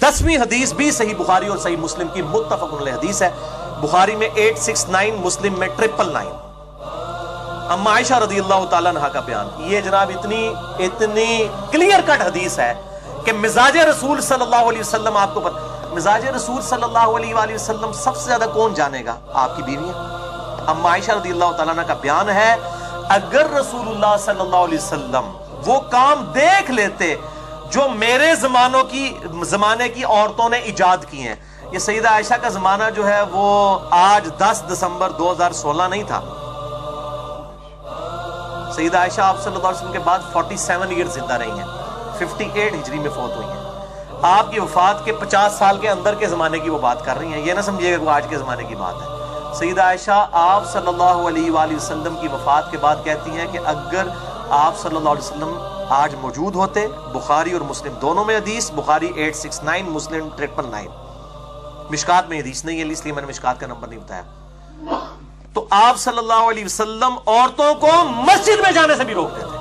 10वीं हदीस भी सही बुखारी और सही मुस्लिम की मुत्तफक़ुन अलैह हदीस है। बुखारी में 869, मुस्लिम में 999। अम्मा आयशा रज़ियल्लाहु ताला अन्हा का बयान, ये जनाब इतनी क्लियर कट हदीस है कि मिजाज रसूल सल्लल्लाहु अलैहि वसल्लम, आपको पता मिजाज रसूल सल्लल्लाहु अलैहि वसल्लम सबसे ज्यादा कौन जानेगा? आपकी बीवियां। अम्मा आयशा रज़ियल्लाहु ताला अन्हा का बयान है, अगर रसूलुल्लाह सल्लल्लाहु अलैहि वसल्लम वो काम देख लेते जो मेरे जमाने की औरतों ने इजाद की हैं। ये सईदा आयशा का जमाना जो है वो आज 10 दिसंबर 2016 नहीं था। सईदा आयशा आप सल्लल्लाहु अलैहि वसल्लम के बाद 47 ईयर जिंदा रही हैं, 58 हिजरी में फौत हुई हैं। आपकी वफात के 50 साल के अंदर के जमाने की वो बात कर रही हैं, ये ना समझिएगा कि आज के जमाने की बात है। सईदा आयशा आप सल्लल्लाहु अलैहि वसल्लम की वफात के बाद कहती हैं कि अगर आप सल्लल्लाहु अलैहि वसल्लम आज मौजूद होते, बुखारी और मुस्लिम दोनों में हदीस, बुखारी 869, मुस्लिम 999। मिशकात में हदीस नहीं है, इसलिए मैंने मिशकात का नंबर नहीं बताया। तो आप सल्लल्लाहु अलैहि वसल्लम औरतों को मस्जिद में जाने से भी रोकते थे।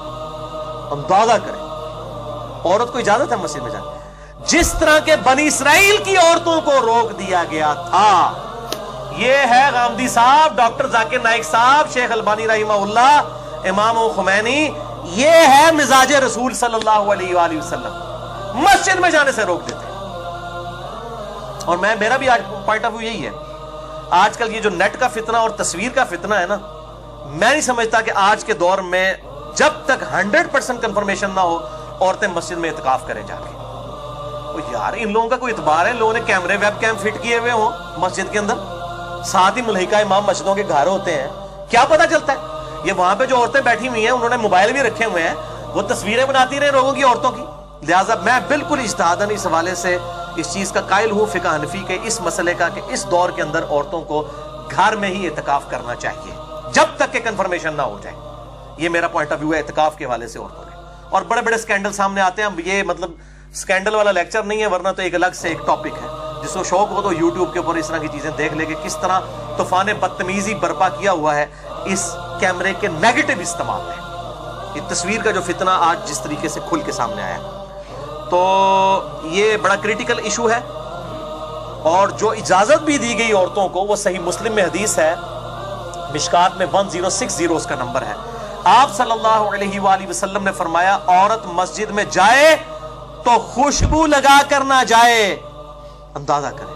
अंदाजा करें, औरत को इजाजत है मस्जिद में जाने, जिस तरह के बनी इसराइल की औरतों को रोक दिया गया था। ये है गामदी साहब, डॉक्टर जाकिर नाइक साहब, शेख अलबानी रहिमहुल्लाह, इमाम खुमैनी, ये है मिजाज रसूल सल्लल्लाहु अलैहि वसल्लम, मस्जिद में जाने से रोक देते। और मेरा भी आज पॉइंट ऑफ व्यू यही है। आजकल ये जो नेट का फितना और तस्वीर का फितना है ना, मैं नहीं समझता कि आज के दौर में जब तक 100% कंफर्मेशन ना हो औरतें मस्जिद में इत्काफ करें जाके। तो यार इन लोगों का कोई इतबार है? लोगों ने कैमरे वेब कैम फिट किए हुए हो मस्जिद के अंदर, साथ ही मुल्हिका इमाम मस्जिदों के घर होते हैं, क्या पता चलता है? ये वहां पे जो औरतें बैठी हुई हैं उन्होंने मोबाइल भी रखे हुए हैं, वो तस्वीरें बनाती रहे लोगों की, औरतों की। लिहाजा मैं बिल्कुल इज्तिहादन इस हवाले से इस चीज का कायल हूं, फिक़ह हनफी के इस मसले का, कि इस दौर के अंदर औरतों को घर में ही इत्काफ करना चाहिए जब तक के कंफर्मेशन ना हो जाए। ये मेरा पॉइंट ऑफ व्यू है इत्काफ के हवाले से औरतों के। और बड़े बड़े स्कैंडल सामने आते हैं, ये मतलब स्कैंडल वाला लेक्चर नहीं है, वरना तो एक अलग से एक टॉपिक है। जिसको शौक हो तो यूट्यूब के ऊपर इस तरह की चीजें देख ले कि किस तरह तूफान बदतमीजी बर्पा किया हुआ है इस कैमरे के नेगेटिव इस्तेमाल में। ये तस्वीर का जो फितना आज जिस तरीके से खुल के सामने आया, तो ये बड़ा क्रिटिकल इशू है। और जो इजाजत भी दी गई औरतों को, वो सही मुस्लिम में हदीस है, मिशकात में 1060 उसका नंबर है। आप सल्लल्लाहु अलैहि वसल्लम ने फरमाया, औरत मस्जिद में जाए तो खुशबू लगा कर ना जाए। अंदाजा करें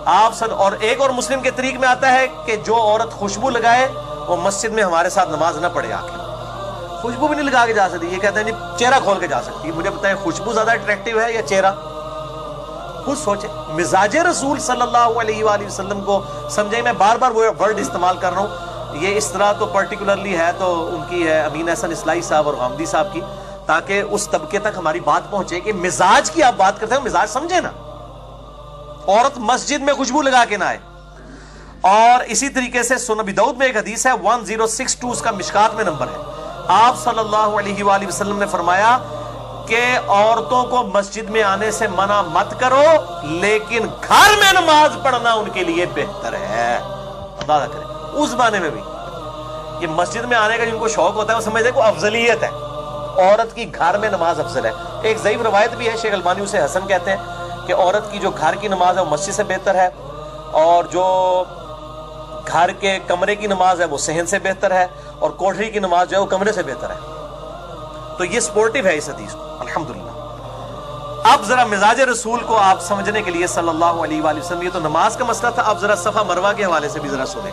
आप और एक और मुस्लिम के तरीक में आता है कि जो औरत खुशबू लगाए वो मस्जिद में हमारे साथ नमाज ना पढ़े आके। खुशबू भी नहीं लगा के जा सकती, ये कहते हैं नहीं चेहरा खोल के जा सकती है। मुझे बताएं खुशबू ज्यादा अट्रैक्टिव है या चेहरा? खुद सोचे। मिजाज रसूल सल्लल्लाहु अलैहि वसल्लम को समझे। मैं बार बार वो वर्ड इस्तेमाल कर रहा हूँ, ये इस तरह तो पर्टिकुलरली है तो उनकी है अमीन हसन इस्लाई साहब और गामदी साहब की, ताकि उस तबके तक हमारी बात पहुंचे कि मिजाज की आप बात करते हैं, मिजाज समझे ना। औरत मस्जिद में खुशबू लगा के ना आए। और इसी तरीके से सुनन अबी दाऊद में एक हदीस है, 1062 उसका मिशकात में नंबर है। आप सल्लल्लाहु अलैहि वसल्लम ने फरमाया कि औरतों को मस्जिद में आने से मना मत करो, लेकिन घर में नमाज पढ़ना उनके लिए बेहतर है। अंदाजा करें उस जमाने में भी ये मस्जिद में आने का जिनको शौक होता है वो समझते हैं को अफजलियत है, औरत की घर में नमाज अफजल है। एक ज़ईफ रवायत भी है, शेख अलबानी उसे हसन कहते हैं, कि औरत की जो घर की नमाज है वो मस्जिद से बेहतर है, और जो घर के कमरे की नमाज है वो सहन से बेहतर है, और कोठरी की नमाज जो है वो कमरे से बेहतर है। तो ये सपोर्टिव है इस हदीस को, अल्हम्दुलिल्लाह। अब जरा मिजाज रसूल को आप समझने के लिए सल्लल्लाहु अलैहि वसल्लम, ये तो नमाज का मसला था, अब जरा सफा मरवा के हवाले से भी जरा सुने।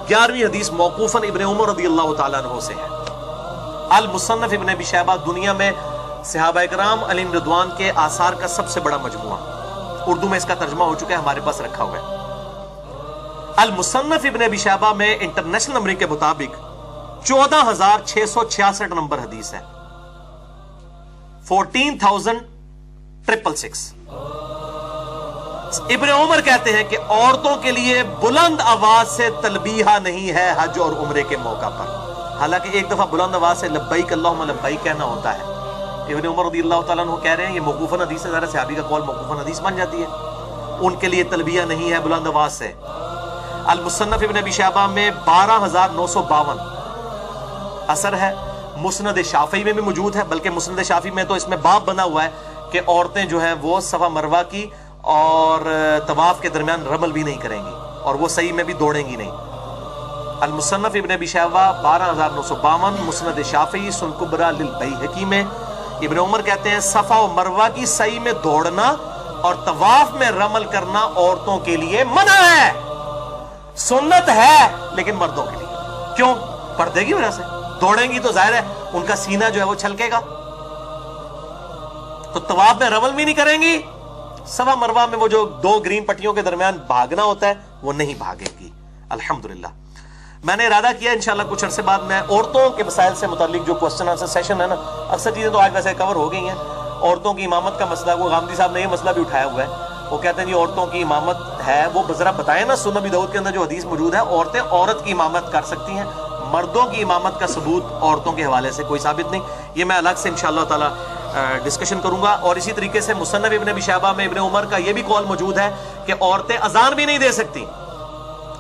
11वीं हदीस मौकूफन इब्ने उमर रज़ियल्लाहु ताला अन्हु से है। अल मुसन्नफ इब्ने अबी शैबा दुनिया में सहाबा इकराम अलैहिम रिदवान के आसार का सबसे बड़ा मजमुआ, उर्दू में इसका तर्जुमा हो चुका है, हमारे पास रखा हुआ है। अल मुसन्नफ इब्ने अबी शैबा में इंटरनेशनल नंबरिंग के मुताबिक 14,666 नंबर हदीस है, 14,666। इब्ने उमर कहते हैं कि औरतों के लिए बुलंद आवाज से तलबीहा नहीं है हज और उम्रे के मौका पर। हालांकि एक दफा बुलंद आवाज से लब्बैक अल्लाहुम्मा लब्बैक कहना होता है। इब्ने उमर रज़ियल्लाहु ताला अन्हु कह रहे हैं, ये मौकूफन हदीस है, ज़रा सहाबी का कौल मौकूफन हदीस बन जाती है। उनके लिए तलबिया नहीं है बुलंद आवाज से। अल मुसन्नफ इब्ने अबी शैबा में 12,952 असर है। मुस्नद शाफी में भी मौजूद है, बल्कि मुस्नद शाफी में तो इसमें बाब बना हुआ है کہ عورتیں جو ہیں وہ صفا مروہ کی اور طواف کے درمیان رمل بھی نہیں کریں گی اور وہ صحیح میں بھی دوڑیں گی نہیں۔ المصنف ابن ابی شیبہ 12952، مسند شافعی سنن کبریٰ للبیہقی میں ابن عمر کہتے ہیں صفا و مروہ کی صحیح میں دوڑنا اور طواف میں رمل کرنا عورتوں کے لیے منع ہے، سنت ہے لیکن مردوں کے لیے۔ کیوں؟ پردے کی وجہ سے، دوڑیں گی تو ظاہر ہے ان کا سینہ جو ہے وہ چھلکے گا، تو طواف میں رمل بھی نہیں کریں گی، صفا مروہ میں وہ جو 2 گرین پٹیوں کے درمیان بھاگنا ہوتا ہے وہ نہیں بھاگے گی۔ الحمدللہ میں نے ارادہ کیا انشاءاللہ کچھ عرصے بعد میں عورتوں کے مسائل سے متعلق جو کوسچن آنسر سیشن ہے نا، اکثر چیزیں تو آج ویسے کور ہو گئی ہیں۔ عورتوں کی امامت کا مسئلہ، وہ غامدی صاحب نے یہ مسئلہ بھی اٹھایا ہوا ہے، وہ کہتے ہیں جی عورتوں کی امامت ہے، وہ ذرا بتائیں نا سنن ابی داؤد کے اندر جو حدیث موجود ہے عورتیں عورت کی امامت کر سکتی ہیں، مردوں کی امامت کا ثبوت عورتوں کے حوالے سے کوئی ثابت نہیں۔ یہ میں الگ سے انشاءاللہ تعالی ڈسکشن کروں گا۔ اور اسی طریقے سے مصنف ابن ابی شیبہ میں ابن عمر کا یہ بھی قول موجود ہے کہ عورتیں اذان بھی نہیں دے سکتی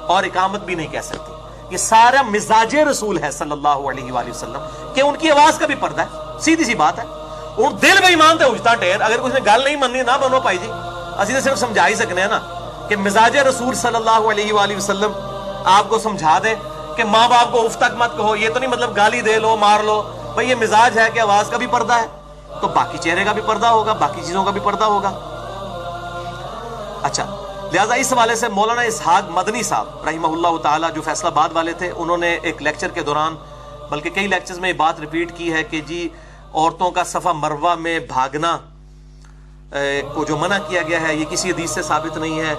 اور اقامت بھی نہیں کہہ سکتی۔ یہ سارا مزاج رسول ہے صلی اللہ علیہ وآلہ وسلم کہ ان کی آواز کا بھی پردہ ہے، سیدھی سی بات ہے۔ ان دل میں ایمان تے اجتا ٹیر، اگر کسی نے گل نہیں مننی نہ بنو پائی جی، اسی نے صرف سمجھا ہی سکنے ہیں نا کہ مزاج رسول صلی اللہ علیہ وآلہ وسلم آپ کو سمجھا دے کہ ماں باپ کو اف تک مت کہو، یہ تو نہیں مطلب گالی دے لو مار لو، بھئی یہ مزاج ہے کہ آواز کا بھی پردہ ہے تو باقی چہرے کا بھی پردہ ہوگا، باقی چیزوں کا بھی پردہ ہوگا۔ اچھا، لہٰذا اس حوالے سے مولانا اسحاق مدنی صاحب رحمہ اللہ تعالی جو فیصل آباد والے تھے، انہوں نے ایک لیکچر کے دوران بلکہ کئی لیکچرز میں یہ بات ریپیٹ کی ہے کہ جی عورتوں کا صفا مروہ میں بھاگنا کو جو منع کیا گیا ہے یہ کسی حدیث سے ثابت نہیں ہے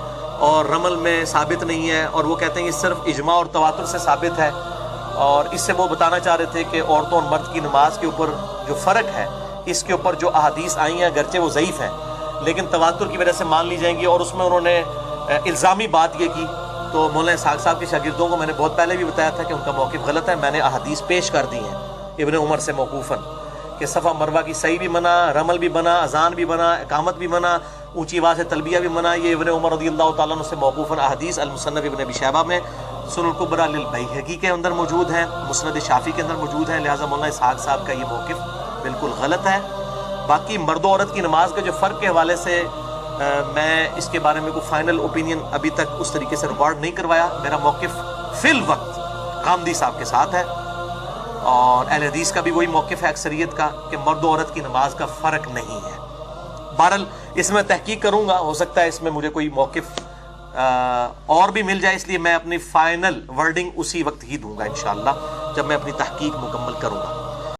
اور رمل میں ثابت نہیں ہے، اور وہ کہتے ہیں یہ صرف اجماع اور تواتر سے ثابت ہے، اور اس سے وہ بتانا چاہ رہے تھے کہ عورتوں اور مرد کی نماز کے اوپر جو فرق ہے اس کے اوپر جو احادیث آئی ہیں اگرچہ وہ ضعیف ہیں لیکن تواتر کی وجہ سے مان لی جائیں گی، اور اس میں انہوں نے الزامی بات یہ کی۔ تو مولانا اسحاق صاحب کے شاگردوں کو میں نے بہت پہلے بھی بتایا تھا کہ ان کا موقف غلط ہے، میں نے احادیث پیش کر دی ہیں ابن عمر سے موقوفاً کہ صفا مروہ کی صحیح بھی منع، رمل بھی منع، اذان بھی منع، اقامت بھی منع، اونچی آواز سے تلبیہ بھی منع۔ یہ ابن عمر رضی اللہ تعالیٰ عنہ سے موقوفاً احادیث المصنف ابن ابی شیبہ میں سنن کبریٰ للبیہقی کے اندر موجود ہیں، مسند شافعی کے اندر موجود ہیں، لہٰذا مولانا اسحاق صاحب کا یہ موقف بالکل غلط ہے۔ باقی مرد و عورت کی نماز کے جو فرق کے حوالے سے میں اس کے بارے میں کوئی فائنل اوپینین ابھی تک اس طریقے سے ریکارڈ نہیں کروایا، میرا موقف فی الوقت غامدی صاحب کے ساتھ ہے، اور اہل حدیث کا بھی وہی موقف ہے اکثریت کا کہ مرد و عورت کی نماز کا فرق نہیں ہے۔ بہرحال اس میں تحقیق کروں گا، ہو سکتا ہے اس میں مجھے کوئی موقف اور بھی مل جائے، اس لیے میں اپنی فائنل ورڈنگ اسی وقت ہی دوں گا انشاءاللہ جب میں اپنی تحقیق مکمل کروں گا۔